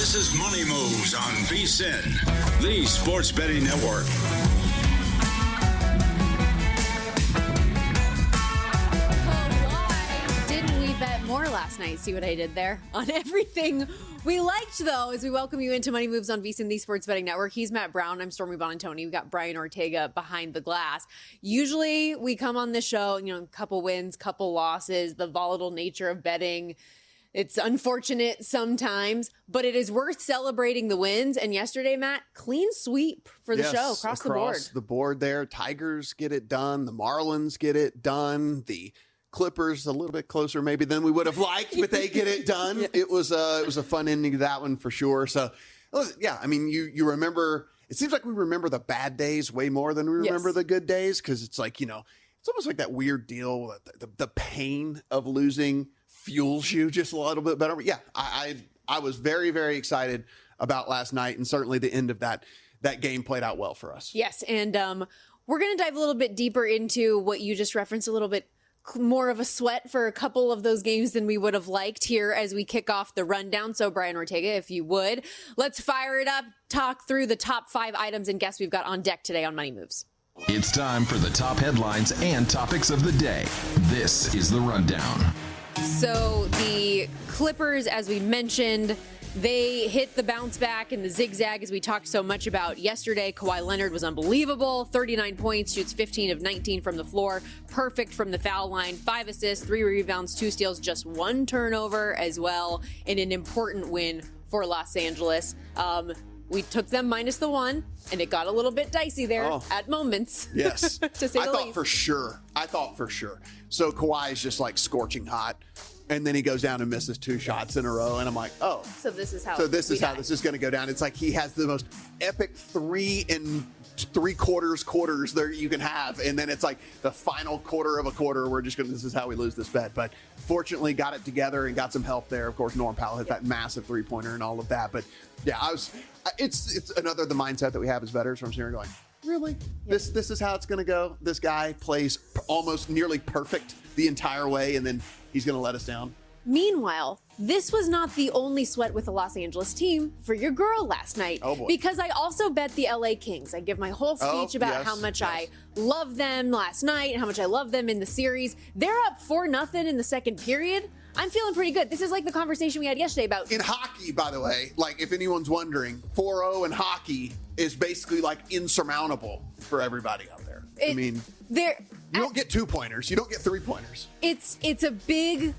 This is Money Moves on VSiN, the sports betting network. Why didn't we bet more last night? See what I did there? On everything we liked, though, as we welcome you into Money Moves on VSiN, the sports betting network. He's Matt Brown. I'm Stormy Buonantony. We got Brian Ortega behind the glass. Usually we come on the show, couple wins, couple losses, the volatile nature of betting. It's unfortunate sometimes, but it is worth celebrating the wins. And yesterday, Matt, clean sweep for the show across the board. Across the board there. Tigers get it done. The Marlins get it done. The Clippers a little bit closer maybe than we would have liked, but they get it done. Yes. It was a fun ending to that one for sure. So, yeah, I mean, you remember, it seems like we remember the bad days way more than we remember the good days, because it's like, it's almost like that weird deal, the pain of losing fuels you just a little bit better. But yeah, I was very, very excited about last night, and certainly the end of that game played out well for us. Yes, and we're going to dive a little bit deeper into what you just referenced, a little bit more of a sweat for a couple of those games than we would have liked here as we kick off the rundown. So Brian Ortega, if you would, let's fire it up, talk through the top 5 items and guests we've got on deck today on Money Moves. It's time for the top headlines and topics of the day. This is the rundown. So the Clippers, as we mentioned, they hit the bounce back and the zigzag as we talked so much about yesterday. Kawhi Leonard was unbelievable. 39 points, shoots 15 of 19 from the floor. Perfect from the foul line. 5 assists, 3 rebounds, 2 steals, just 1 turnover as well. In an important win for Los Angeles. We took them minus the 1, and it got a little bit dicey there at moments. Yes. To say the least. I thought for sure. So Kawhi is just like scorching hot, and then he goes down and misses 2 shots in a row, and I'm like, oh. So this is how this is going to go down. It's like he has the most epic 3 3/4 there you can have, and then it's like the final quarter of a quarter. This is how we lose this bet. But fortunately, got it together and got some help there. Of course, Norm Powell hit that massive 3-pointer and all of that. But yeah, it's another the mindset that we have as bettors. From here going, really? This is how it's going to go. This guy plays almost nearly perfect the entire way, and then he's going to let us down. Meanwhile, this was not the only sweat with the Los Angeles team for your girl last night. Oh boy. Because I also bet the LA Kings. I give my whole speech about how much I love them last night and how much I love them in the series. They're up 4-0 in the second period. I'm feeling pretty good. This is like the conversation we had yesterday about... In hockey, by the way, like if anyone's wondering, 4-0 in hockey is basically like insurmountable for everybody out there. You don't get 2-pointers. You don't get 3-pointers. It's a big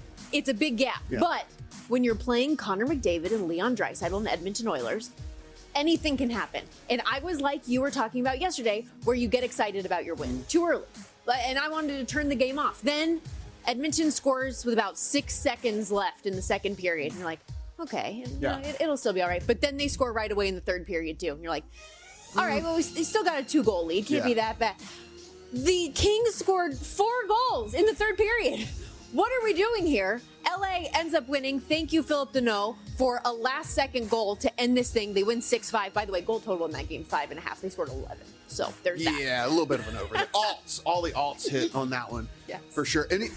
gap. Yeah. But when you're playing Connor McDavid and Leon Draisaitl and the Edmonton Oilers, anything can happen. And I was like you were talking about yesterday, where you get excited about your win too early. And I wanted to turn the game off. Then Edmonton scores with about 6 seconds left in the second period. And you're like, okay, it'll still be all right. But then they score right away in the third period too. And you're like, all right, well, we still got a 2-goal lead. Can't be that bad. The Kings scored 4 goals in the third period. What are we doing here? LA ends up winning. Thank you, Philip Deneau, for a last-second goal to end this thing. They win 6-5. By the way, goal total in that game, 5.5. They scored 11. So there's that. Yeah, a little bit of an over. All the alts hit on that one, for sure. And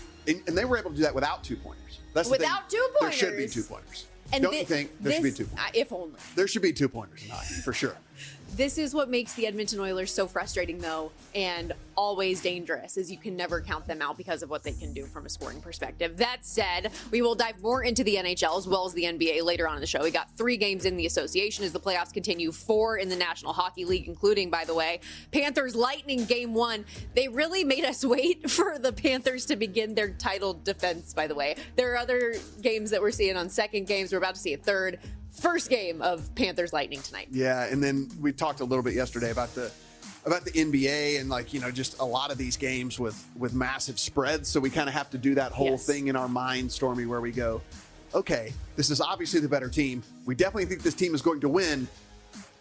they were able to do that without 2-pointers. That's without the thing. 2-pointers. There should be 2-pointers. And Don't you think there should be 2-pointers? If only. There should be 2-pointers in hockey, for sure. This is what makes the Edmonton Oilers so frustrating, though, and always dangerous, is you can never count them out because of what they can do from a scoring perspective. That said, we will dive more into the NHL as well as the NBA later on in the show. We got 3 games in the association as the playoffs continue, 4 in the National Hockey League, including, by the way, Panthers Lightning Game 1. They really made us wait for the Panthers to begin their title defense, by the way. There are other games that we're seeing on second games. We're about to see a third. First game of Panthers Lightning tonight. Yeah, and then we talked a little bit yesterday about the NBA and just a lot of these games with massive spreads. So we kind of have to do that whole thing in our mind, Stormy, where we go, okay, this is obviously the better team. We definitely think this team is going to win.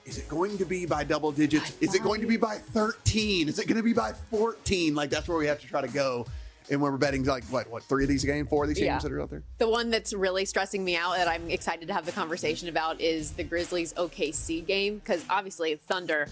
Is it going to be by double digits? Is it going to be by 13? Is it going to be by 14? That's where we have to try to go. And when we're betting, what, 3 of these games, 4 of these games that are out there? The one that's really stressing me out that I'm excited to have the conversation about is the Grizzlies OKC game, because obviously Thunder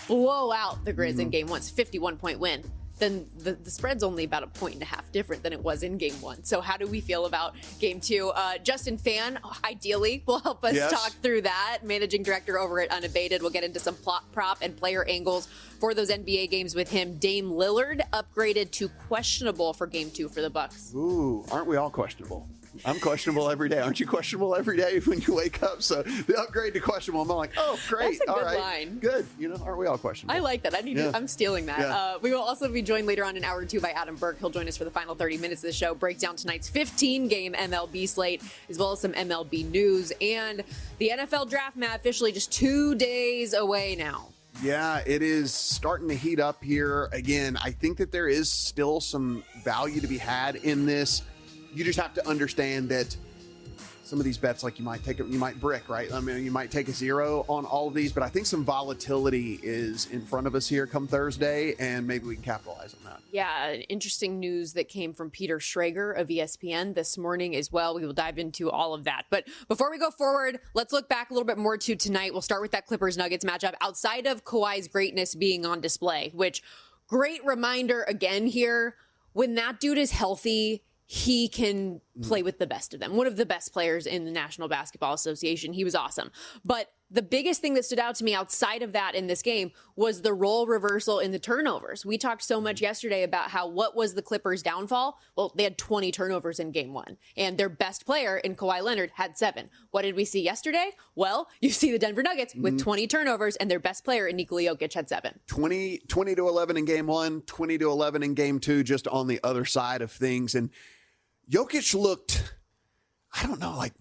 blow out the Grizz in game 1. It's a 51-point win. then the spread's only about 1.5 points different than it was in game one. So how do we feel about game two? Justin Phan, ideally, will help us talk through that. Managing director over at Unabated. We'll get into some plot, prop, and player angles for those NBA games with him. Dame Lillard upgraded to questionable for game two for the Bucks. Ooh, aren't we all questionable? I'm questionable every day. Aren't you questionable every day when you wake up? So the upgrade to questionable, I'm like, oh, great. That's a all good right. line. Good. Aren't we all questionable? I like that. I'm stealing that. Yeah. We will also be joined later on in hour two by Adam Burke. He'll join us for the final 30 minutes of the show, break down tonight's 15-game MLB slate, as well as some MLB news. And the NFL draft, Matt, officially just 2 days away now. Yeah, it is starting to heat up here. Again, I think that there is still some value to be had in this. You just have to understand that some of these bets, like you might brick, right? I mean, you might take a zero on all of these, but I think some volatility is in front of us here come Thursday, and maybe we can capitalize on that. Yeah, interesting news that came from Peter Schrager of ESPN this morning as well. We will dive into all of that. But before we go forward, let's look back a little bit more to tonight. We'll start with that Clippers-Nuggets matchup outside of Kawhi's greatness being on display, which, great reminder again here, when that dude is healthy, he can play with the best of them. One of the best players in the National Basketball Association. He was awesome. But the biggest thing that stood out to me outside of that in this game was the role reversal in the turnovers. We talked so much yesterday about what was the Clippers' downfall? Well, they had 20 turnovers in game one, and their best player in Kawhi Leonard had 7. What did we see yesterday? Well, you see the Denver Nuggets with 20 turnovers, and their best player in Nikola Jokic had 7. 20-11 in game one, 20-11 in game two, just on the other side of things. And Jokic looked, I don't know, like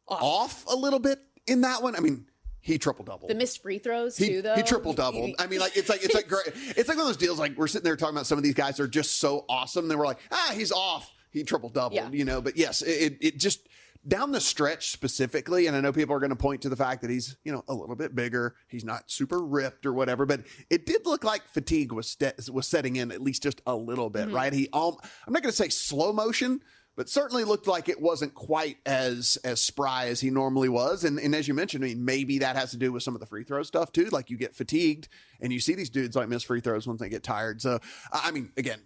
off a little bit in that one. I mean, he triple-doubled. The missed free throws, too, though. He triple-doubled. I mean, like it's like great. It's like one of those deals, like we're sitting there talking about some of these guys are just so awesome. Then we're like, he's off. He triple-doubled, But yes, it just down the stretch specifically, and I know people are going to point to the fact that he's, a little bit bigger. He's not super ripped or whatever, but it did look like fatigue was setting in at least just a little bit, right? I'm not going to say slow motion, but certainly looked like it wasn't quite as spry as he normally was. And as you mentioned, I mean, maybe that has to do with some of the free throw stuff too. Like you get fatigued and you see these dudes like miss free throws once they get tired. So, I mean, again,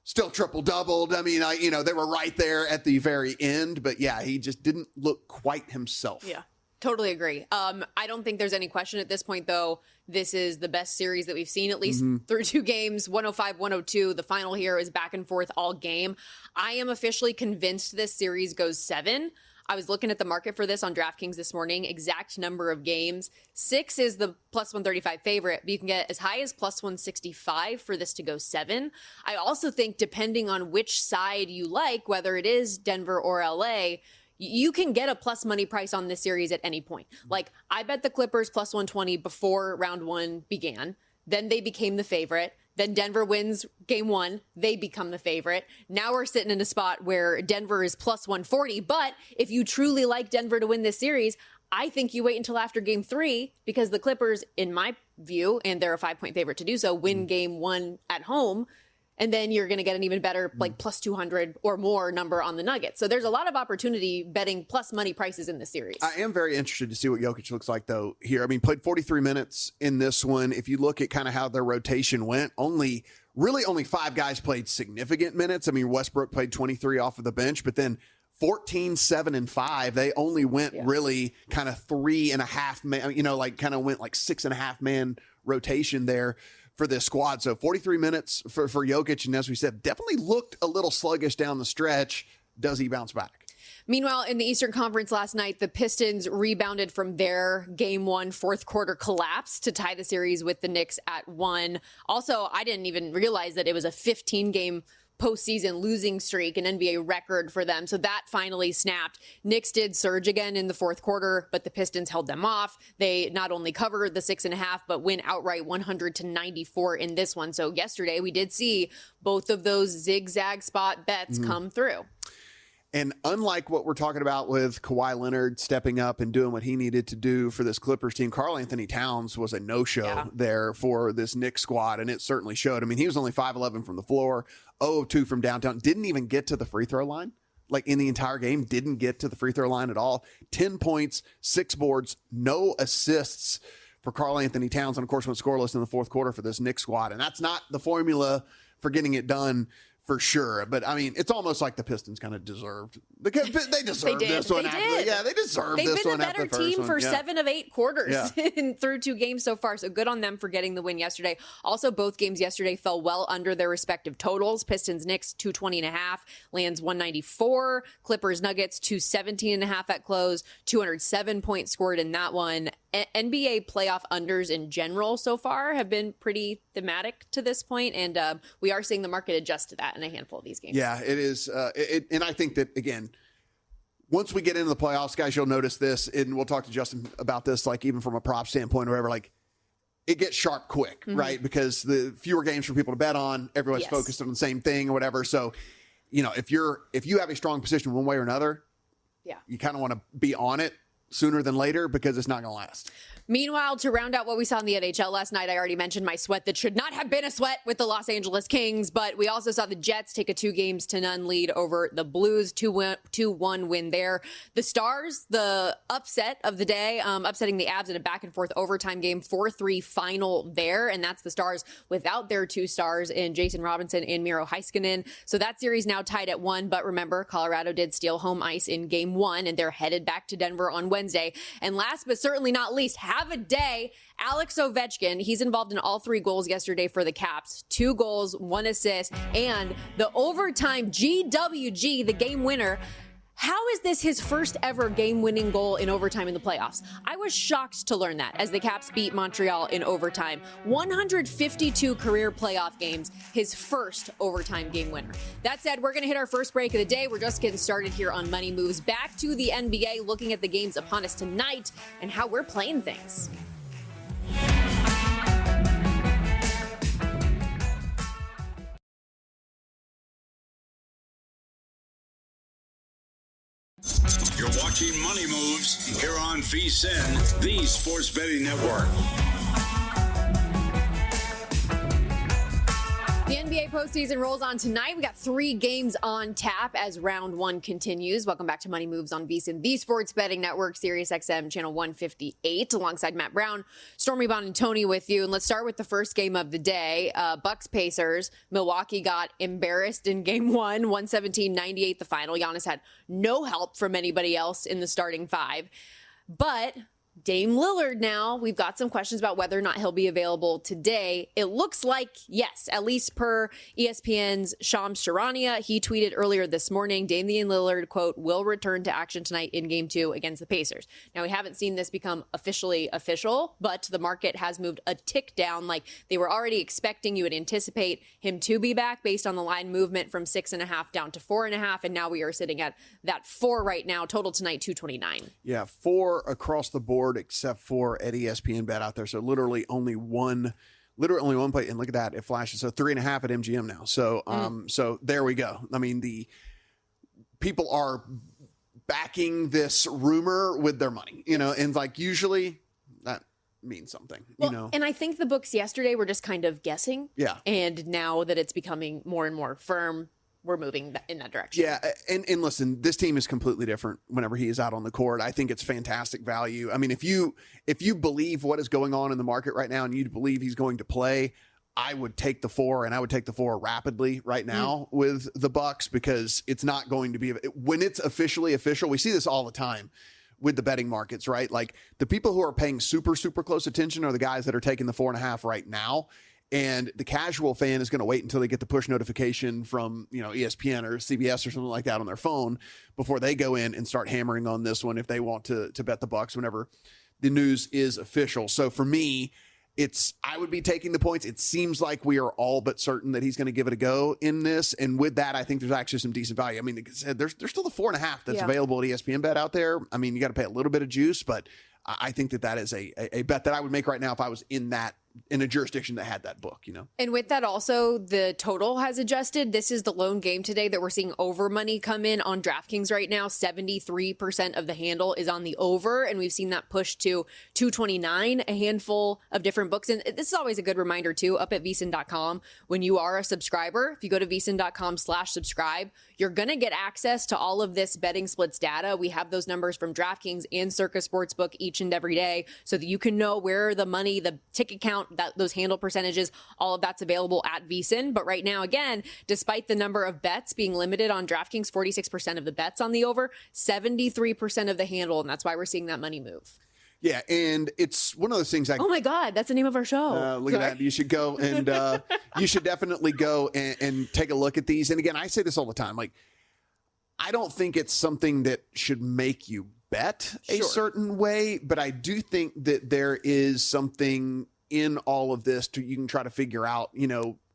still triple-doubled. I mean, they were right there at the very end, but yeah, he just didn't look quite himself. Yeah. Totally agree. I don't think there's any question at this point, though. This is the best series that we've seen, at least through 2 games, 105-102. The final here is back and forth all game. I am officially convinced this series goes 7. I was looking at the market for this on DraftKings this morning. Exact number of games. 6 is the plus 135 favorite, but you can get as high as plus 165 for this to go 7. I also think depending on which side you like, whether it is Denver or LA, you can get a plus money price on this series at any point. Like, I bet the Clippers plus 120 before round 1 began. Then they became the favorite. Then Denver wins game 1. They become the favorite. Now we're sitting in a spot where Denver is plus 140. But if you truly like Denver to win this series, I think you wait until after game 3 because the Clippers, in my view, and they're a 5-point favorite to do so, win game 1 at home. And then you're going to get an even better, like, plus 200 or more number on the Nuggets. So there's a lot of opportunity betting plus money prices in this series. I am very interested to see what Jokic looks like, though, here. I mean, played 43 minutes in this one. If you look at kind of how their rotation went, only 5 guys played significant minutes. I mean, Westbrook played 23 off of the bench, but then 14, 7, and 5. They only went really kind of 3.5 man, kind of went like 6.5 man rotation there for this squad. So 43 minutes for Jokic. And as we said, definitely looked a little sluggish down the stretch. Does he bounce back? Meanwhile, in the Eastern Conference last night, the Pistons rebounded from their game 1 fourth quarter collapse to tie the series with the Knicks at 1. Also, I didn't even realize that it was a 15-game postseason losing streak, an NBA record for them. So that finally snapped. Knicks did surge again in the fourth quarter, but the Pistons held them off. They not only covered the 6.5, but win outright 100-94 in this one. So yesterday we did see both of those zigzag spot bets come through. And unlike what we're talking about with Kawhi Leonard stepping up and doing what he needed to do for this Clippers team, Karl-Anthony Towns was a no-show there for this Knicks squad, and it certainly showed. I mean, he was only 5'11 from the floor, 0 of 2 from downtown, didn't even get to the free throw line. Like in the entire game, didn't get to the free throw line at all. 10 points, 6 boards, no assists for Karl-Anthony Towns, and of course went scoreless in the fourth quarter for this Knicks squad. And that's not the formula for getting it done. For sure. But, I mean, it's almost like the Pistons kind of deserved. Because they deserved this one. They deserved this one. They've been the better team for 7 of 8 quarters through 2 games so far. So good on them for getting the win yesterday. Also, both games yesterday fell well under their respective totals. Pistons-Knicks, 220.5. Lands, 194. Clippers-Nuggets, 217.5 at close. 207 points scored in that one. NBA playoff unders in general so far have been pretty thematic to this point, and we are seeing the market adjust to that in a handful of these games. Yeah, it is. And I think that, again, once we get into the playoffs, guys, you'll notice this, and we'll talk to Justin about this, like even from a prop standpoint or whatever, like it gets sharp quick, right? Because the fewer games for people to bet on, everyone's focused on the same thing or whatever. So, if you have a strong position one way or another, you kind of want to be on it sooner than later because it's not going to last. Meanwhile, to round out what we saw in the NHL last night, I already mentioned my sweat that should not have been a sweat with the Los Angeles Kings, but we also saw the Jets take a 2-0 lead over the Blues, 2-1 win there. The Stars, the upset of the day, upsetting the Avs in a back-and-forth overtime game, 4-3 final there, and that's the Stars without their 2 stars in Jason Robinson and Miro Heiskanen. So that series now tied at 1, but remember, Colorado did steal home ice in Game 1, and they're headed back to Denver on Wednesday. And last but certainly not least, have a day. Alex Ovechkin, he's involved in all 3 goals yesterday for the Caps. 2 goals, 1 assist, and the overtime GWG, the game winner. How is this his first ever game-winning goal in overtime in the playoffs? I was shocked to learn that as the Caps beat Montreal in overtime. 152 career playoff games, his first overtime game winner. That said, we're going to hit our first break of the day. We're just getting started here on Money Moves. Back to the NBA, looking at the games upon us tonight and how we're playing things. You're watching Money Moves here on VSiN, the Sports Betting Network. The NBA postseason rolls on tonight. We got 3 games on tap as round 1 continues. Welcome back to Money Moves on VSiN, the Sports Betting Network, Sirius XM, channel 158, alongside Matt Brown, Stormy Buonantony with you. And let's start with the first game of the day. Bucks Pacers. Milwaukee got embarrassed in Game 1, 117-98 the final. Giannis had no help from anybody else in the starting 5. But Dame Lillard now, we've got some questions about whether or not he'll be available today. It looks like yes, at least per ESPN's Shams Charania. He tweeted earlier this morning, Damian Lillard, quote, will return to action tonight in Game 2 against the Pacers. Now, we haven't seen this become officially official, but the market has moved a tick down. Like they were already expecting, you would anticipate him to be back based on the line movement from 6.5 down to 4.5. And now we are sitting at that 4 right now. Total tonight, 229. Yeah, 4 across the board, except for at ESPN bet out there. So literally only one play. And look at that, it flashes. So 3.5 at MGM now. So so there we go. I mean, the people are backing this rumor with their money, and like usually that means something, well, And I think the books yesterday were just kind of guessing. Yeah. And now that it's becoming more and more firm, we're moving in that direction. Yeah, and listen, this team is completely different whenever he is out on the court. I think it's fantastic value. I mean, if you believe what is going on in the market right now and you believe he's going to play, I would take the 4, and I would take the 4 rapidly right now with the Bucks, because it's not going to be when it's officially official. We see this all the time with the betting markets, right? Like the people who are paying super, super close attention are the guys that are taking the 4.5 right now. And the casual fan is going to wait until they get the push notification from, ESPN or CBS or something like that on their phone before they go in and start hammering on this one if they want to bet the Bucks whenever the news is official. So for me, I would be taking the points. It seems like we are all but certain that he's going to give it a go in this. And with that, I think there's actually some decent value. I mean, like I said, there's still the 4.5 that's available at ESPN bet out there. I mean, you got to pay a little bit of juice, but I think that is a bet that I would make right now if I was in a jurisdiction that had that book, And with that also, the total has adjusted. This is the lone game today that we're seeing over money come in on DraftKings right now. 73% of the handle is on the over, and we've seen that push to 229, a handful of different books. And this is always a good reminder too, up at VSiN.com, when you are a subscriber, if you go to VSiN.com/subscribe, you're going to get access to all of this betting splits data. We have those numbers from DraftKings and Circa Sportsbook each and every day so that you can know where the money, the ticket count amount, those handle percentages, all of that's available at VSiN. But right now, again, despite the number of bets being limited on DraftKings, 46% of the bets on the over, 73% of the handle. And that's why we're seeing that money move. Yeah, and it's one of those things. Oh my God, that's the name of our show. Look at that. You should go and you should definitely go and take a look at these. And again, I say this all the time. Like, I don't think it's something that should make you bet a certain way, but I do think that there is something in all of this you can try to figure out,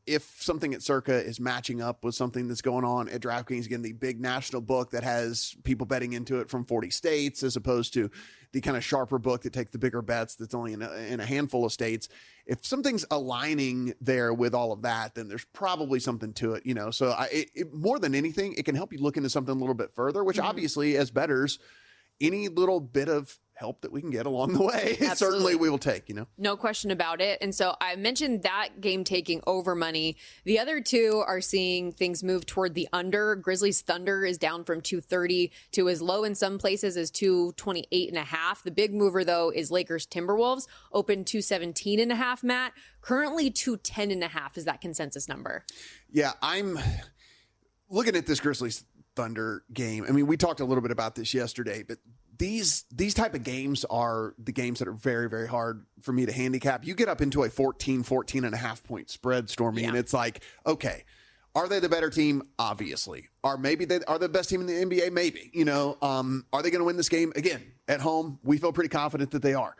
if something at Circa is matching up with something that's going on at DraftKings, again, the big national book that has people betting into it from 40 states, as opposed to the kind of sharper book that takes the bigger bets that's only in a handful of states. If something's aligning there with all of that, then there's probably something to it, So more than anything, it can help you look into something a little bit further, which obviously as bettors, any little bit of help that we can get along the way, certainly we will take, No question about it. And so I mentioned that game taking over money. The other two are seeing things move toward the under. Grizzlies Thunder is down from 230 to as low in some places as 228.5. The big mover, though, is Lakers Timberwolves, open 217.5, Matt. Currently 210.5 is that consensus number. Yeah, I'm looking at this Grizzlies Thunder game. I mean, we talked a little bit about this yesterday, but these type of games are the games that are very, very hard for me to handicap. You get up into a 14.5 point spread, Stormy, and it's like, okay, are they the better team? Obviously. Are they the best team in the NBA? Maybe. Are they going to win this game? Again, at home, we feel pretty confident that they are.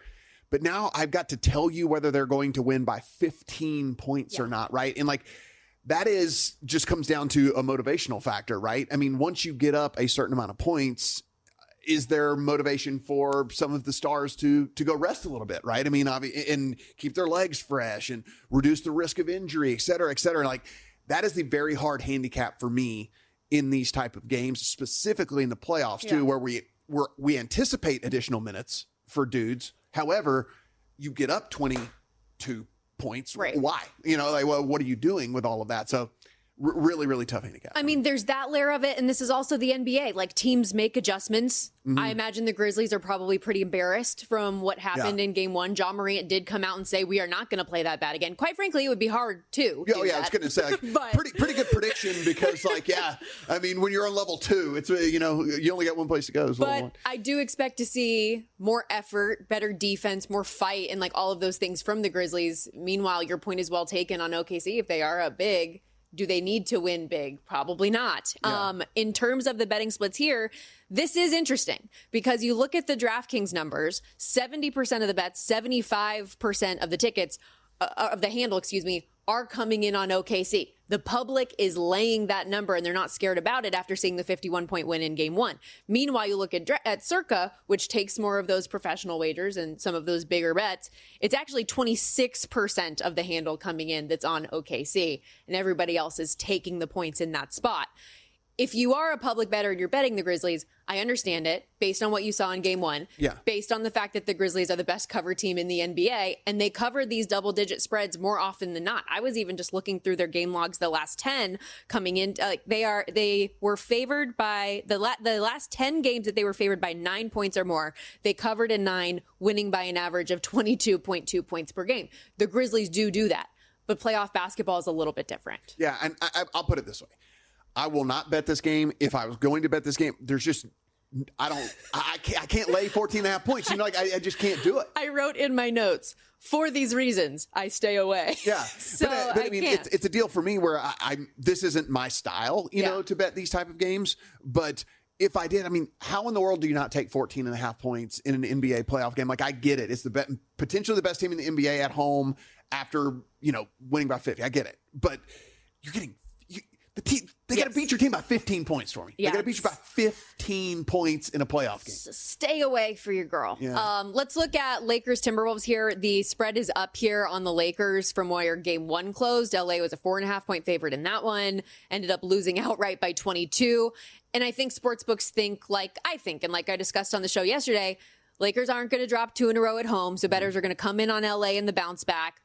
But now I've got to tell you whether they're going to win by 15 points or not, right? And that just comes down to a motivational factor, right? I mean, once you get up a certain amount of points, is there motivation for some of the stars to go rest a little bit, right? I mean, and keep their legs fresh and reduce the risk of injury, et cetera, et cetera. That is the very hard handicap for me in these type of games, specifically in the playoffs too, where we anticipate additional minutes for dudes. However, you get up 22 points. Right. Why? What are you doing with all of that? So really, really tough handicap. I mean, there's that layer of it, and this is also the NBA. Teams make adjustments. Mm-hmm. I imagine the Grizzlies are probably pretty embarrassed from what happened in Game 1. John Morant did come out and say, we are not going to play that bad again. Quite frankly, it would be hard to do I was going to say, pretty good prediction because, I mean, when you're on level 2, it's, you only got one place to go. But I do expect to see more effort, better defense, more fight, and all of those things from the Grizzlies. Meanwhile, your point is well taken on OKC. If they are up big, do they need to win big? Probably not. Yeah. In terms of the betting splits here, this is interesting because you look at the DraftKings numbers, 70% of the bets, 75% of the tickets, of the handle, are coming in on OKC. The public is laying that number and they're not scared about it after seeing the 51-point win in Game 1. Meanwhile, you look at Circa, which takes more of those professional wagers and some of those bigger bets. It's actually 26% of the handle coming in that's on OKC, and everybody else is taking the points in that spot. If you are a public bettor and you're betting the Grizzlies, I understand it based on what you saw in Game 1. Yeah. Based on the fact that the Grizzlies are the best cover team in the NBA and they cover these double-digit spreads more often than not. I was even just looking through their game logs the last 10 coming in. They were favored by the last 10 games that they were favored by 9 points or more. They covered in 9, winning by an average of 22.2 points per game. The Grizzlies do that, but playoff basketball is a little bit different. Yeah, and I'll put it this way. I will not bet this game. If I was going to bet this game, there's just, I can't lay 14.5 points. I just can't do it. I wrote in my notes, for these reasons, I stay away. Yeah. So but I mean, it's a deal for me where this isn't my style, to bet these type of games. But if I did, I mean, how in the world do you not take 14.5 points in an NBA playoff game? I get it. It's potentially the best team in the NBA at home after, winning by 50. I get it. But you're getting they got to beat your team by 15 points for me. They got to beat you by 15 points in a playoff game. Stay away for your girl. Yeah. Let's look at Lakers Timberwolves here. The spread is up here on the Lakers from where Game 1 closed. LA was a 4.5 point favorite in that one. Ended up losing outright by 22. And I think sportsbooks think like I think, and like I discussed on the show yesterday, Lakers aren't going to drop 2 in a row at home. So bettors are going to come in on LA in the bounce back.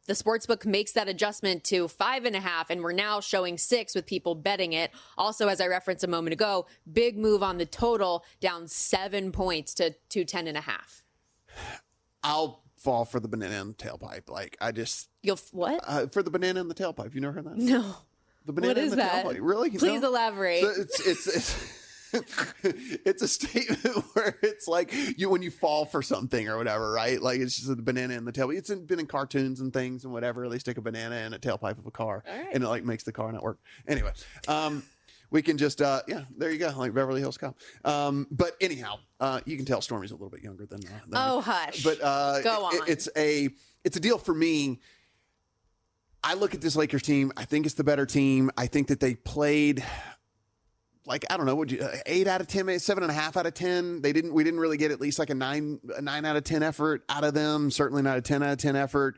The sportsbook makes that adjustment to 5.5, and we're now showing 6 with people betting it. Also, as I referenced a moment ago, big move on the total, down 7 points to 10.5. I'll fall for the banana in the tailpipe. Like I just what? For the banana in the tailpipe. You never heard that? No. The banana What is in the that? tailpipe. Really? Please elaborate. So it's it's a statement where it's like when you fall for something or whatever, right? Like it's just the banana in the tailpipe. It's been in cartoons and things and whatever. They stick a banana in a tailpipe of a car, and it like makes the car not work. Anyway, we can just there you go, like Beverly Hills Cop. But anyhow, you can tell Stormy's a little bit younger than oh hush. But go on. It's a deal for me. I look at this Lakers team. I think it's the better team. I think that they played like, I don't know, 8 out of 10, 7.5 out of 10. We didn't really get at least like a 9 out of 10 effort out of them. Certainly not a 10 out of 10 effort.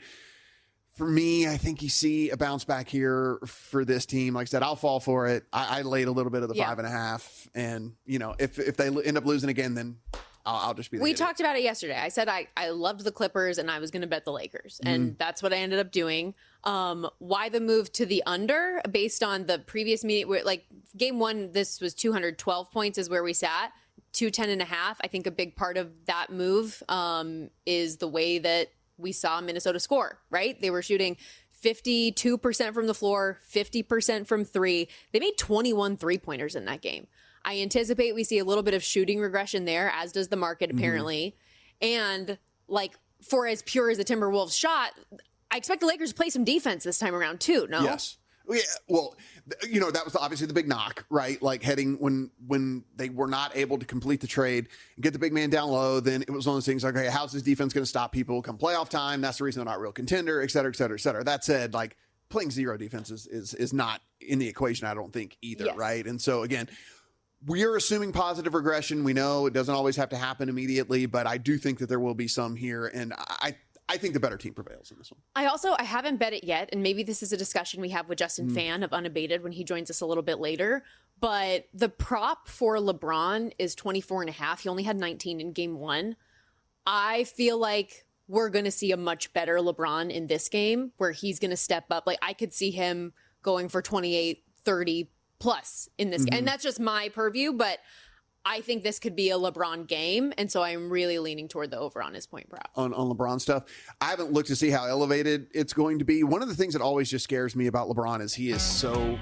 For me, I think you see a bounce back here for this team. Like I said, I'll fall for it. I laid a little bit of the 5.5, and if they end up losing again, then I'll just be the We idiot. talked about it yesterday. I said I loved the Clippers and I was going to bet the Lakers. And that's what I ended up doing. Why the move to the under based on the previous meeting? Where, like game one, this was 212 points is where we sat. 210.5. I think a big part of that move is the way that we saw Minnesota score, right? They were shooting 52% from the floor, 50% from three. They made 21 3-pointers in that game. I anticipate we see a little bit of shooting regression there, as does the market apparently. And like for as pure as the Timberwolves shot, I expect the Lakers to play some defense this time around too, no? Yes. Yeah, well, that was obviously the big knock, right? Like heading when they were not able to complete the trade and get the big man down low, then it was one of those things like, okay, how's this defense going to stop people come playoff time? That's the reason they're not a real contender, et cetera, et cetera, et cetera. That said, like playing zero defense is not in the equation, I don't think either, right? And so again, we are assuming positive regression. We know it doesn't always have to happen immediately, but I do think that there will be some here. And I think the better team prevails in this one. I haven't bet it yet. And maybe this is a discussion we have with Justin Phan of Unabated when he joins us a little bit later. But the prop for LeBron is 24.5. He only had 19 in game one. I feel like we're going to see a much better LeBron in this game where he's going to step up. Like I could see him going for 28, 30 plus in this game. And that's just my purview, but I think this could be a LeBron game. And so I'm really leaning toward the over on his point prop. On LeBron stuff, I haven't looked to see how elevated it's going to be. One of the things that always just scares me about LeBron is he is so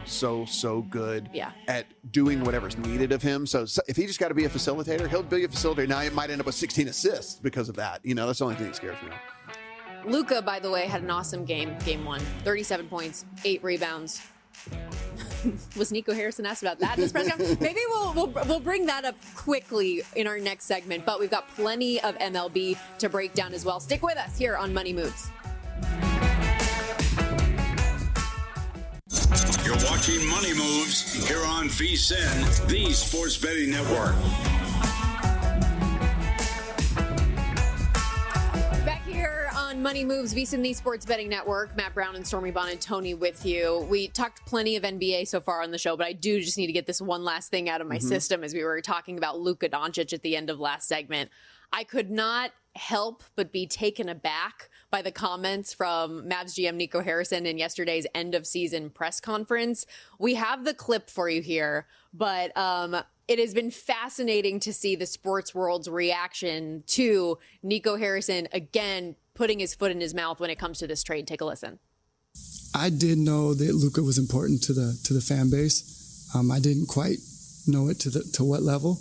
good at doing whatever's needed of him. So if he just got to be a facilitator, he'll be a facilitator. Now it might end up with 16 assists because of that. That's the only thing that scares me. Luka, by the way, had an awesome game one. 37 points, 8 rebounds. Was Nico Harrison asked about that in this press conference? Maybe we'll bring that up quickly in our next segment, but we've got plenty of MLB to break down as well. Stick with us here on Money Moves. You're watching Money Moves here on VSiN, the Sports Betting Network. Money Moves, VSiN, the Sports Betting Network. Matt Brown and Stormy Buonantony with you. We talked plenty of NBA so far on the show, but I do just need to get this one last thing out of my system as we were talking about Luka Doncic at the end of last segment. I could not help but be taken aback by the comments from Mavs GM Nico Harrison in yesterday's end of season press conference. We have the clip for you here, but it has been fascinating to see the sports world's reaction to Nico Harrison again putting his foot in his mouth when it comes to this trade. Take a listen. I did know that Luka was important to the fan base. I didn't quite know it to what level,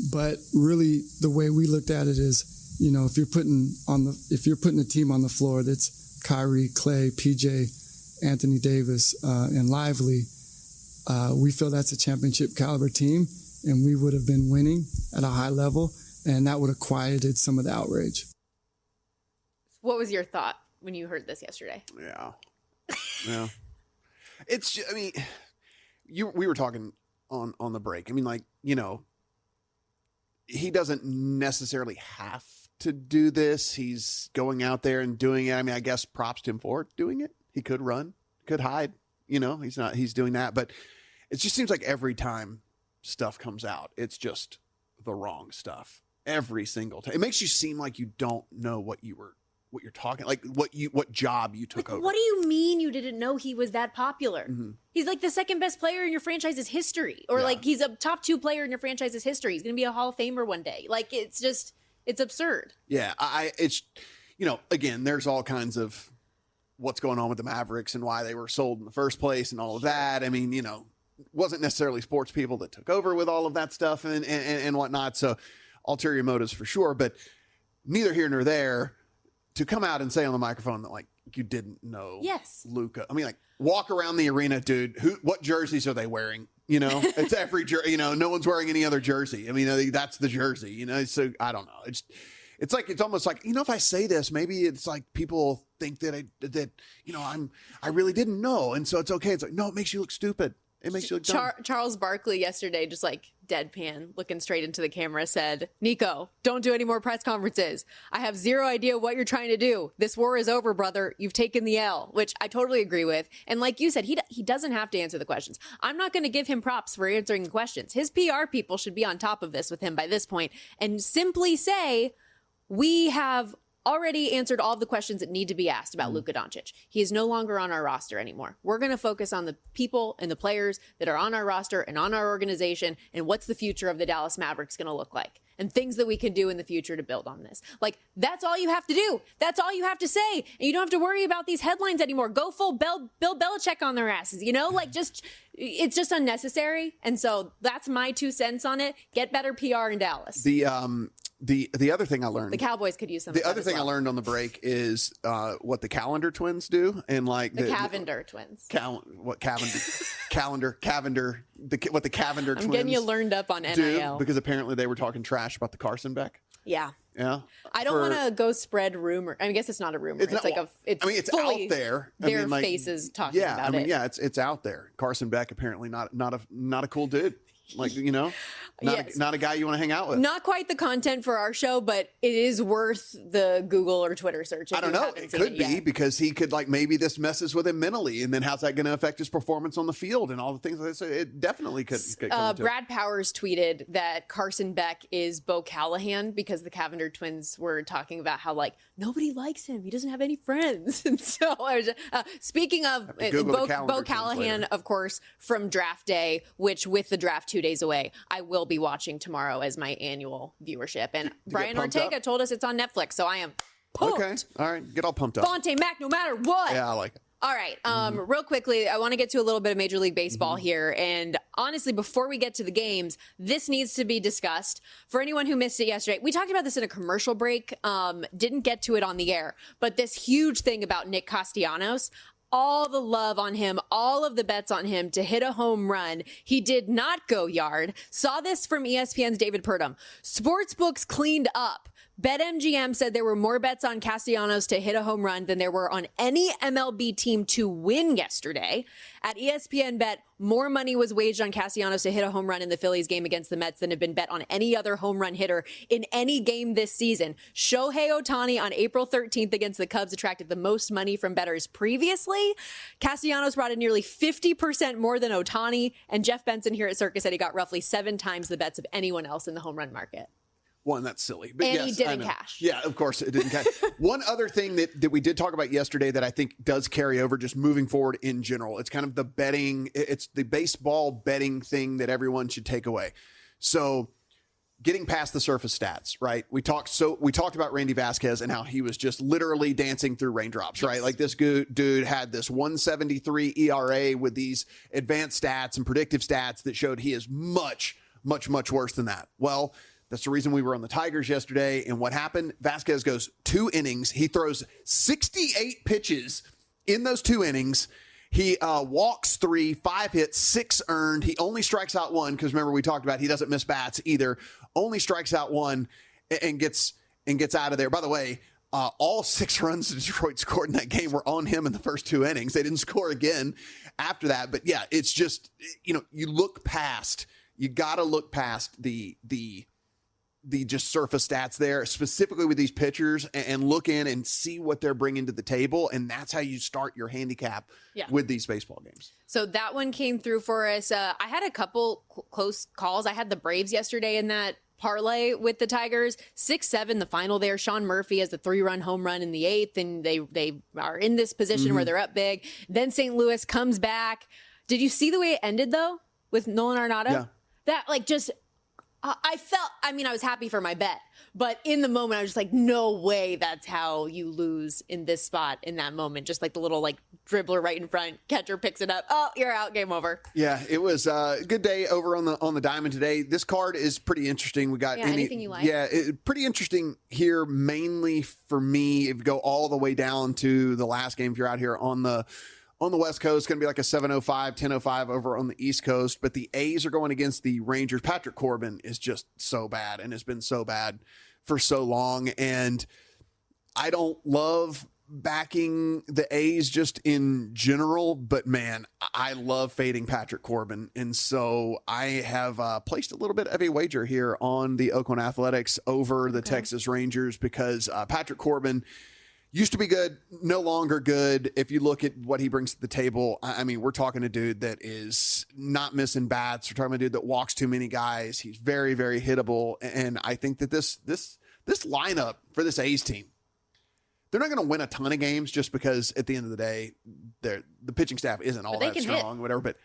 but really the way we looked at it is, if you're putting a team on the floor that's Kyrie, Clay, PJ, Anthony Davis, and Lively, we feel that's a championship caliber team, and we would have been winning at a high level, and that would have quieted some of the outrage. What was your thought when you heard this yesterday? Yeah. It's, we were talking on the break. He doesn't necessarily have to do this. He's going out there and doing it. I guess props to him for doing it. He could run, could hide, he's doing that. But it just seems like every time stuff comes out, it's just the wrong stuff. Every single time. It makes you seem like you don't know what you're talking, like what job you took over. What do you mean you didn't know he was that popular? He's like the second best player in your franchise's history, or like he's a top 2 player in your franchise's history. He's going to be a Hall of Famer one day. Like it's absurd. Yeah. again, there's all kinds of what's going on with the Mavericks and why they were sold in the first place and all of that. I mean, wasn't necessarily sports people that took over with all of that stuff and whatnot. So ulterior motives for sure, but neither here nor there to come out and say on the microphone that like you didn't know Luka. I mean, like walk around the arena, dude. What jerseys are they wearing? It's every jersey. No one's wearing any other jersey. I mean, that's the jersey. So I don't know. It's almost like if I say this, maybe it's like people think that I really didn't know, and so it's okay. It's like no, it makes you look stupid. It makes you look dumb. Charles Barkley yesterday, just like deadpan, looking straight into the camera, said, "Nico, don't do any more press conferences. I have zero idea what you're trying to do. This war is over, brother. You've taken the L," which I totally agree with. And like you said, he doesn't have to answer the questions. I'm not going to give him props for answering the questions. His PR people should be on top of this with him by this point and simply say, we have already answered all of the questions that need to be asked about Luka Doncic. He is no longer on our roster anymore. We're going to focus on the people and the players that are on our roster and on our organization and what's the future of the Dallas Mavericks going to look like and things that we can do in the future to build on this. Like, that's all you have to do. That's all you have to say. And you don't have to worry about these headlines anymore. Go full Bill Belichick on their asses, it's just unnecessary. And so that's my 2 cents on it. Get better PR in Dallas. The other thing I learned, the Cowboys could use some. The other thing I learned on the break is what the Calendar twins do, and like the Cavender twins. What Cavender? What the Cavender twins? I'm getting you learned up on NIL because apparently they were talking trash about the Carson Beck. Yeah. Yeah. I don't want to go spread rumor. I guess it's not a rumor. It's out there. Their faces talking about it. Yeah, it's out there. Carson Beck apparently not a cool dude. Like, not a guy you want to hang out with. Not quite the content for our show, but it is worth the Google or Twitter search. I don't know. It could be because he could maybe this messes with him mentally, and then how's that going to affect his performance on the field and all the things like that. So it definitely could come to Brad Powers tweeted that Carson Beck is Bo Callahan because the Cavender twins were talking about how nobody likes him. He doesn't have any friends. And so I was speaking of Bo Callahan, of course, from draft day, which with the draft 2 days away, I will be watching tomorrow as my annual viewership. And Brian Ortega told us it's on Netflix, so I am pumped. Okay. All right. Get all pumped up. Fonte Mac, no matter what. Yeah, I like it. All right. Real quickly, I want to get to a little bit of Major League Baseball here. And honestly, before we get to the games, this needs to be discussed. For anyone who missed it yesterday, we talked about this in a commercial break. Didn't get to it on the air. But this huge thing about Nick Castellanos, all the love on him, all of the bets on him to hit a home run. He did not go yard. Saw this from ESPN's David Purdom. Sportsbooks cleaned up. BetMGM said there were more bets on Castellanos to hit a home run than there were on any MLB team to win yesterday. At ESPN Bet, more money was waged on Castellanos to hit a home run in the Phillies game against the Mets than had been bet on any other home run hitter in any game this season. Shohei Ohtani on April 13th against the Cubs attracted the most money from bettors previously. Castellanos brought in nearly 50% more than Ohtani, and Jeff Benson here at Circus said he got roughly 7 times the bets of anyone else in the home run market. One, that's silly. But and yes, he didn't cash. Yeah, of course it didn't cash. One other thing that we did talk about yesterday that I think does carry over just moving forward in general. It's kind of the betting. It's the baseball betting thing that everyone should take away. So getting past the surface stats, right? We talked about Randy Vasquez and how he was just literally dancing through raindrops, right? Like this dude had this 173 ERA with these advanced stats and predictive stats that showed he is much, much, much worse than that. Well, that's the reason we were on the Tigers yesterday. And what happened? Vasquez goes 2 innings. He throws 68 pitches in those 2 innings. He walks 3, 5 hits, 6 earned. He only strikes out 1 because remember we talked about he doesn't miss bats either. Only strikes out 1 and gets out of there. By the way, all 6 runs Detroit scored in that game were on him in the first 2 innings. They didn't score again after that. But yeah, it's just you got to look past the just surface stats there, specifically with these pitchers, and look in and see what they're bringing to the table. And that's how you start your handicap with these baseball games. So that one came through for us. I had a couple close calls. I had the Braves yesterday in that parlay with the Tigers. 6-7, the final there. Sean Murphy has the 3-run home run in the 8th, and they are in this position where they're up big. Then St. Louis comes back. Did you see the way it ended, though, with Nolan Arenado? Yeah. That, I was happy for my bet, but in the moment I was just like, no way that's how you lose in this spot in that moment. Just like the little dribbler right in front, catcher picks it up. Oh, you're out, game over. Yeah, it was a good day over on the diamond today. This card is pretty interesting. We got anything you like. Yeah, pretty interesting here, mainly for me. If you go all the way down to the last game, if you're out here on the West Coast, it's going to be like a 7:05, 10:05 over on the East Coast. But the A's are going against the Rangers. Patrick Corbin is just so bad and has been so bad for so long. And I don't love backing the A's just in general, but man, I love fading Patrick Corbin. And so I have placed a little bit of a wager here on the Oakland Athletics over the Texas Rangers because Patrick Corbin used to be good, no longer good. If you look at what he brings to the table, I mean, we're talking a dude that is not missing bats. We're talking about a dude that walks too many guys. He's very, very hittable. And I think that this lineup for this A's team, they're not going to win a ton of games just because at the end of the day, the pitching staff isn't all that strong, whatever. But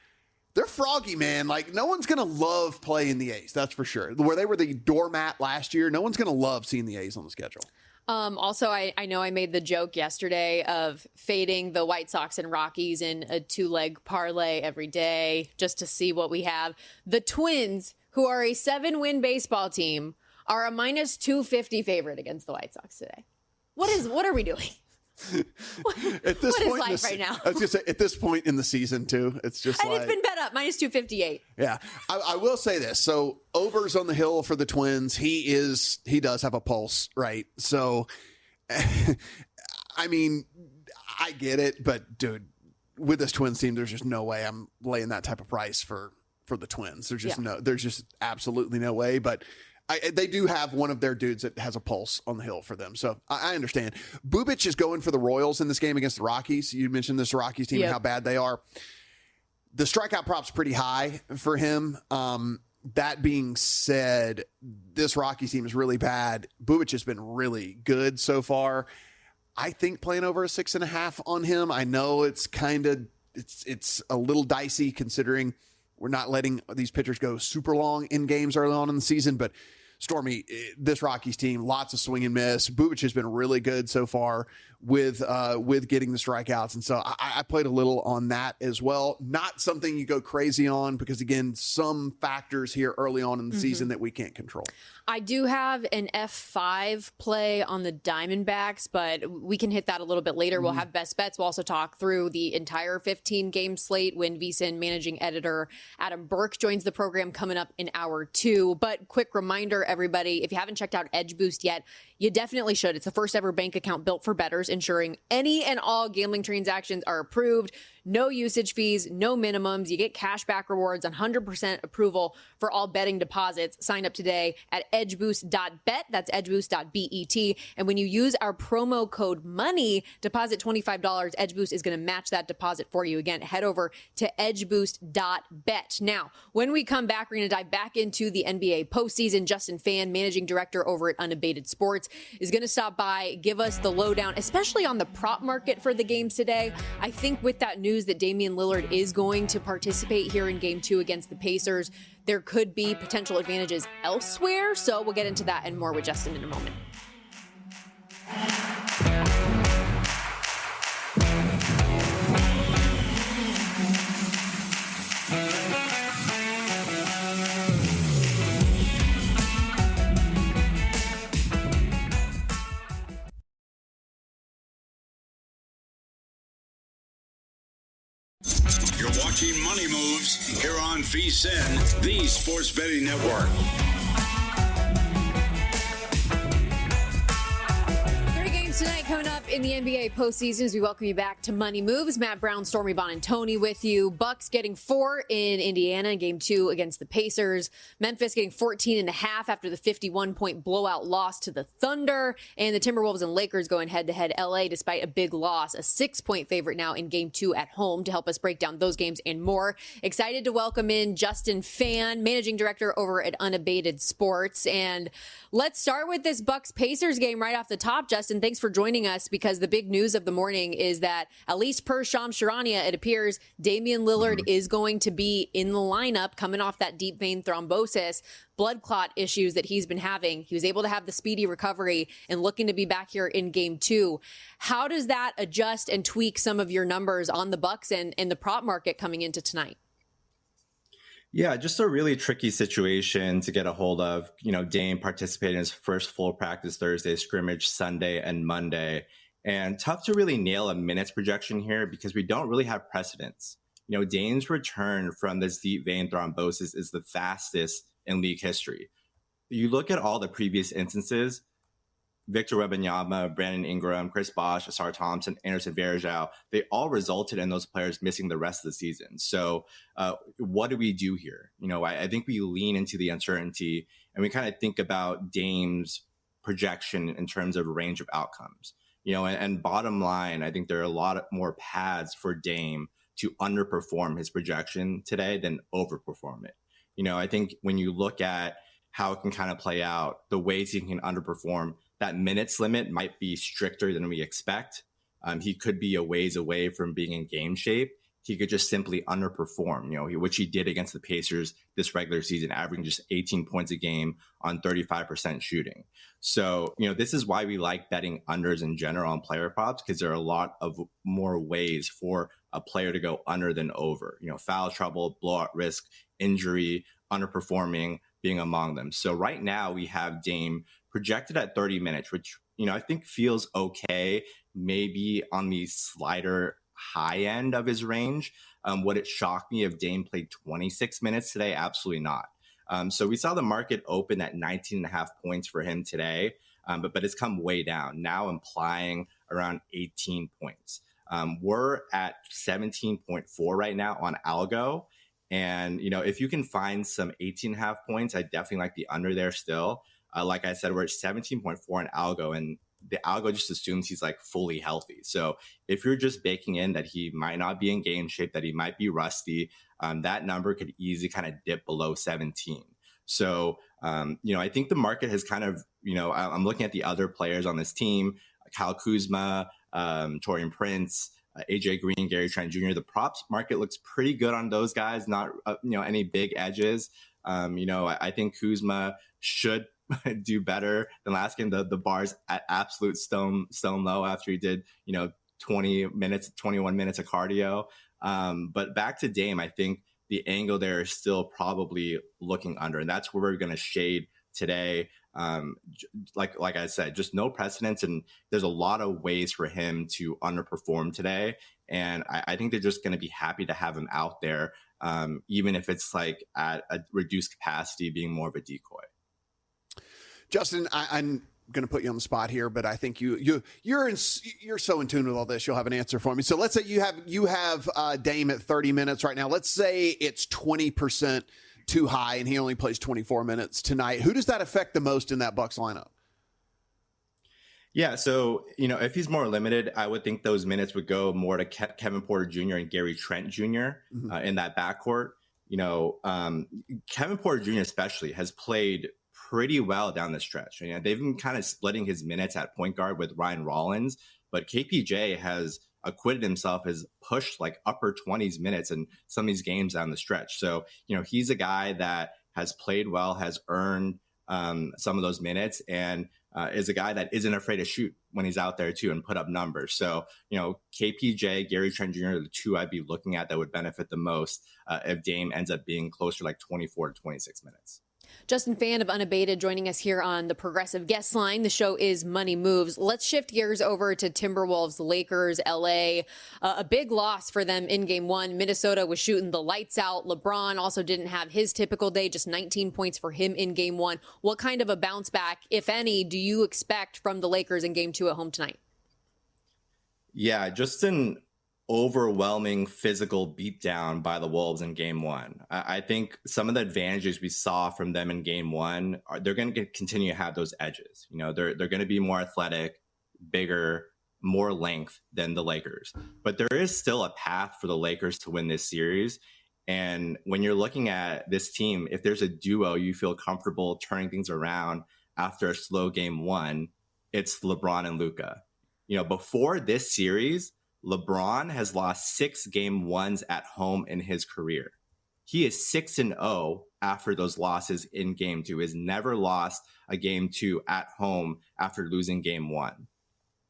they're froggy, man. No one's going to love playing the A's. That's for sure. Where they were the doormat last year, no one's going to love seeing the A's on the schedule. Also, I know I made the joke yesterday of fading the White Sox and Rockies in a 2-leg parlay every day just to see what we have. The Twins, who are a 7-win baseball team, are a minus 250 favorite against the White Sox today. What are we doing? At this what point is life right now? I was going to say, at this point in the season, too, it's just and it's been bet up, minus 258. Yeah. I will say this. So, Ober's on the hill for the Twins. He does have a pulse, right? So, I mean, I get it, but, dude, with this Twins team, there's just no way I'm laying that type of price for the Twins. There's just absolutely no way, but they do have one of their dudes that has a pulse on the hill for them. So I understand. Bubic is going for the Royals in this game against the Rockies. You mentioned this Rockies team and how bad they are. The strikeout prop's pretty high for him. That being said, this Rockies team is really bad. Bubic has been really good so far. I think playing over a 6.5 on him. I know it's it's a little dicey considering we're not letting these pitchers go super long in games early on in the season, but Stormy, this Rockies team, lots of swing and miss. Bubic has been really good so far with getting the strikeouts. And so I played a little on that as well. Not something you go crazy on because, again, some factors here early on in the season that we can't control. I do have an F5 play on the Diamondbacks, but we can hit that a little bit later. We'll have best bets. We'll also talk through the entire 15-game slate when VSiN managing editor Adam Burke joins the program coming up in hour 2. But quick reminder, everybody, if you haven't checked out Edge Boost yet, you definitely should. It's the first ever bank account built for bettors, ensuring any and all gambling transactions are approved. No usage fees, no minimums. You get cash back rewards, 100% approval for all betting deposits. Sign up today at edgeboost.bet. That's edgeboost.bet. And when you use our promo code MONEY, deposit $25, EdgeBoost is going to match that deposit for you. Again, head over to edgeboost.bet. Now, when we come back, we're going to dive back into the NBA postseason. Justin Phan, managing director over at Unabated Sports, is going to stop by, give us the lowdown, especially on the prop market for the games today. I think with that news that Damian Lillard is going to participate here in Game 2 against the Pacers, there could be potential advantages elsewhere. So we'll get into that and more with Justin in a moment. You're watching Money Moves here on VSiN, the sports betting network. 30 games tonight coming up in the NBA postseason as we welcome you back to Money Moves. Matt Brown, Stormy Buonantony with you. Bucks getting 4 in Indiana in Game 2 against the Pacers. Memphis getting 14.5 after the 51-point blowout loss to the Thunder. And the Timberwolves and Lakers going head-to-head. LA, despite a big loss, a 6-point favorite now in Game 2 at home. To help us break down those games and more, excited to welcome in Justin Phan, managing director over at Unabated Sports. And let's start with this Bucks-Pacers game right off the top. Justin, thanks for joining us, because the big news of the morning is that, at least per Shams Charania, it appears Damian Lillard is going to be in the lineup coming off that deep vein thrombosis, blood clot issues that he's been having. He was able to have the speedy recovery and looking to be back here in game 2. How does that adjust and tweak some of your numbers on the Bucks and the prop market coming into tonight? Yeah, just a really tricky situation to get a hold of. Dame participated in his first full practice Thursday, scrimmage Sunday and Monday, and tough to really nail a minutes projection here because we don't really have precedents. Dame's return from this deep vein thrombosis is the fastest in league history. You look at all the previous instances, Victor Wembanyama, Brandon Ingram, Chris Bosh, Asar Thompson, Anderson Varejao, they all resulted in those players missing the rest of the season. So what do we do here? I think we lean into the uncertainty and we kind of think about Dame's projection in terms of range of outcomes. And bottom line, I think there are a lot more paths for Dame to underperform his projection today than overperform it. I think when you look at how it can kind of play out, the ways he can underperform, that minutes limit might be stricter than we expect. He could be a ways away from being in game shape. He could just simply underperform, which he did against the Pacers this regular season, averaging just 18 points a game on 35% shooting. So, this is why we like betting unders in general on player props, because there are a lot of more ways for a player to go under than over. Foul trouble, blowout risk, injury, underperforming being among them. So right now we have Dame projected at 30 minutes, which, I think feels okay, maybe on the slider high end of his range. Would it shock me if Dame played 26 minutes today? Absolutely not. So we saw the market open at 19.5 points for him today, but it's come way down, now implying around 18 points. We're at 17.4 right now on algo. And, if you can find some 18.5 points, I definitely like the under there still. Like I said, we're at 17.4 on algo, and the algo just assumes he's like fully healthy. So if you're just baking in that he might not be in game shape, that he might be rusty, that number could easily kind of dip below 17. So, I think the market has kind of, I'm looking at the other players on this team, Kyle Kuzma, Taurean Prince, AJ Green, Gary Trent Jr. The props market looks pretty good on those guys, not, any big edges. I think Kuzma should do better than last game. The bar's at absolute stone low after he did, 21 minutes of cardio. But back to Dame, I think the angle there is still probably looking under, and that's where we're going to shade today. Like I said, just no precedence, and there's a lot of ways for him to underperform today. And I think they're just going to be happy to have him out there, even if it's like at a reduced capacity, being more of a decoy. Justin, I'm going to put you on the spot here, but I think you're so in tune with all this, you'll have an answer for me. So let's say you have Dame at 30 minutes right now. Let's say it's 20% too high and he only plays 24 minutes tonight. Who does that affect the most in that Bucks lineup? Yeah, so, if he's more limited, I would think those minutes would go more to Kevin Porter Jr. and Gary Trent Jr. In that backcourt. Kevin Porter Jr. especially has played pretty well down the stretch. They've been kind of splitting his minutes at point guard with Ryan Rollins, but KPJ has acquitted himself, has pushed like upper 20s minutes in some of these games down the stretch. So, he's a guy that has played well, has earned some of those minutes, and is a guy that isn't afraid to shoot when he's out there too and put up numbers. So, KPJ, Gary Trent Jr. are the two I'd be looking at that would benefit the most if Dame ends up being closer to like 24 to 26 minutes. Justin Phan of Unabated joining us here on the Progressive Guest Line. The show is Money Moves. Let's shift gears over to Timberwolves, Lakers, LA. A big loss for them in game 1. Minnesota was shooting the lights out. LeBron also didn't have his typical day, just 19 points for him in game 1. What kind of a bounce back, if any, do you expect from the Lakers in game 2 at home tonight? Yeah, just an overwhelming physical beatdown by the Wolves in game 1. I think some of the advantages we saw from them in game 1 they're going to continue to have those edges. They're going to be more athletic, bigger, more length than the Lakers. But there is still a path for the Lakers to win this series. And when you're looking at this team, if there's a duo you feel comfortable turning things around after a slow game 1, it's LeBron and Luka. before this series, LeBron has lost 6 game ones at home in his career. He is 6-0 after those losses in game 2. Has never lost a game 2 at home after losing game 1.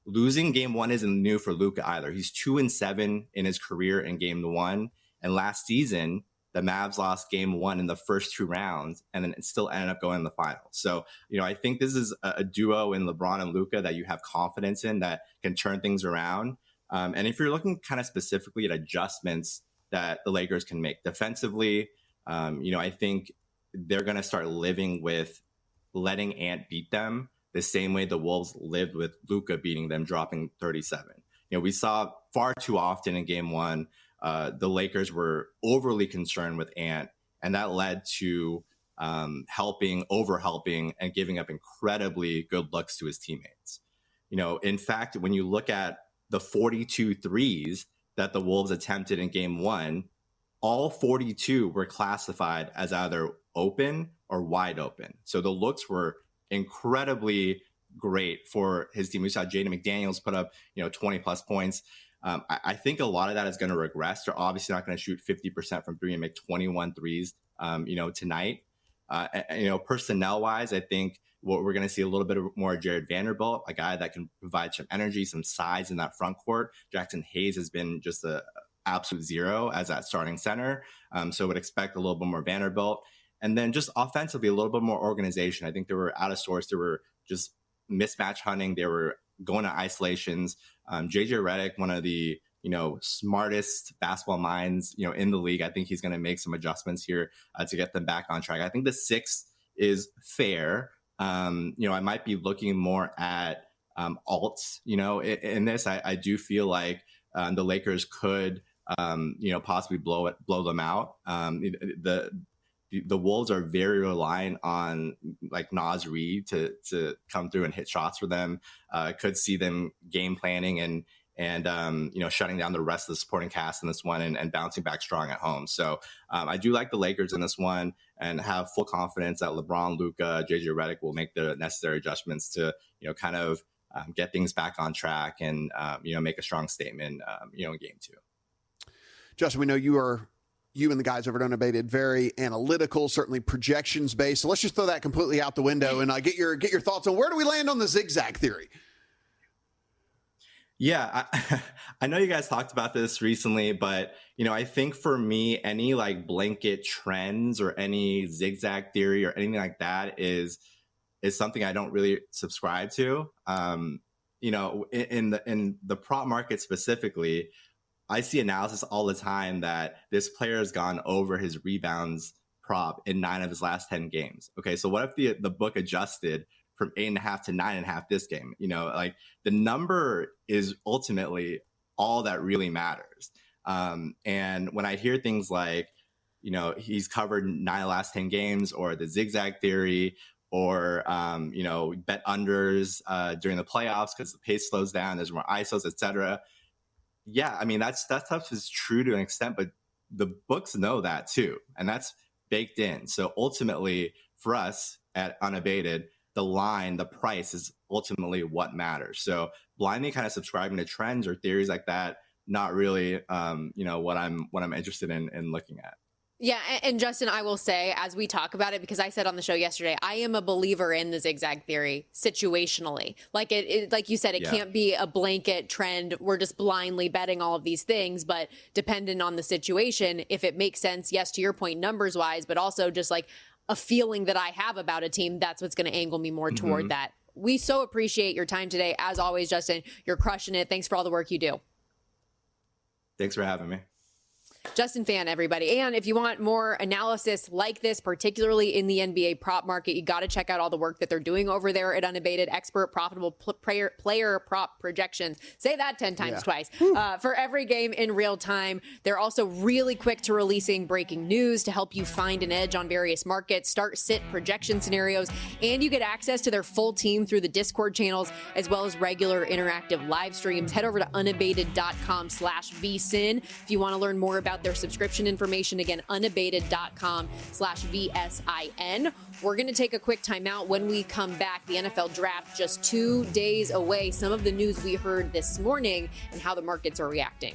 Losing game 1 isn't new for Luka either. He's 2-7 in his career in game 1. And last season, the Mavs lost game 1 in the first 2 rounds, and then it still ended up going in the finals. So, I think this is a duo in LeBron and Luka that you have confidence in that can turn things around. And if you're looking kind of specifically at adjustments that the Lakers can make defensively, I think they're going to start living with letting Ant beat them the same way the Wolves lived with Luka beating them, dropping 37. We saw far too often in game 1, the Lakers were overly concerned with Ant, and that led to overhelping, and giving up incredibly good looks to his teammates. In fact, when you look at the 42 threes that the Wolves attempted in game 1, all 42 were classified as either open or wide open. So the looks were incredibly great for his team. We saw Jaden McDaniels put up, 20 plus points. I think a lot of that is going to regress. They're obviously not going to shoot 50% from 3 and make 21 threes, tonight. Personnel-wise, I think what we're going to see a little bit more Jared Vanderbilt, a guy that can provide some energy, some size in that front court. Jackson Hayes has been just a absolute zero as that starting center. So would expect a little bit more Vanderbilt. And then just offensively, a little bit more organization. I think they were out of sorts. They were just mismatch hunting. They were going to isolations. JJ Redick, one of the smartest basketball minds in the league. I think he's going to make some adjustments here to get them back on track. I think the 6 is fair. I might be looking more at alts. In this, I do feel like the Lakers could possibly blow them out. The Wolves are very reliant on like Naz Reid to come through and hit shots for them. Could see them game planning and shutting down the rest of the supporting cast in this one and bouncing back strong at home. So I do like the Lakers in this one and have full confidence that LeBron, Luka, JJ Redick will make the necessary adjustments to kind of get things back on track and make a strong statement in game 2. Justin, we know you and the guys over at Unabated, very analytical, certainly projections based. So let's just throw that completely out the window and get your thoughts on where do we land on the zigzag theory? Yeah, I know you guys talked about this recently, but I think for me, any like blanket trends or any zigzag theory or anything like that is something I don't really subscribe to. In the prop market specifically, I see analysis all the time that this player has gone over his rebounds prop in 9 of his last 10 games. Okay, so what if the book adjusted from 8.5 to 9.5 this game? Like the number is ultimately all that really matters. And when I hear things like, he's covered 9 of the last 10 games, or the zigzag theory, or bet unders during the playoffs because the pace slows down, there's more ISOs, etc. Yeah, I mean, that stuff is true to an extent, but the books know that too. And that's baked in. So ultimately for us at Unabated, the line, the price is ultimately what matters. So blindly kind of subscribing to trends or theories like that, not really, what I'm interested in looking at. Yeah, and Justin, I will say, as we talk about it, because I said on the show yesterday, I am a believer in the zigzag theory situationally. Like like you said, it can't be a blanket trend. We're just blindly betting all of these things, but dependent on the situation, if it makes sense, yes, to your point, numbers wise, but also just like a feeling that I have about a team, that's what's going to angle me more toward that. We so appreciate your time today. As always, Justin, you're crushing it. Thanks for all the work you do. Thanks for having me. Justin Phan, everybody. And if you want more analysis like this, particularly in the NBA prop market, you got to check out all the work that they're doing over there at Unabated. Expert, profitable player prop projections. Say that 10 times twice. For every game in real time. They're also really quick to releasing breaking news to help you find an edge on various markets, start, sit, projection scenarios, and you get access to their full team through the Discord channels, as well as regular interactive live streams. Head over to unabated.com/vsin if you want to learn more about out their subscription information. Again, unabated.com/VSIN. We're going to take a quick timeout. When we come back, the NFL draft just 2 days away. Some of the news we heard this morning and how the markets are reacting.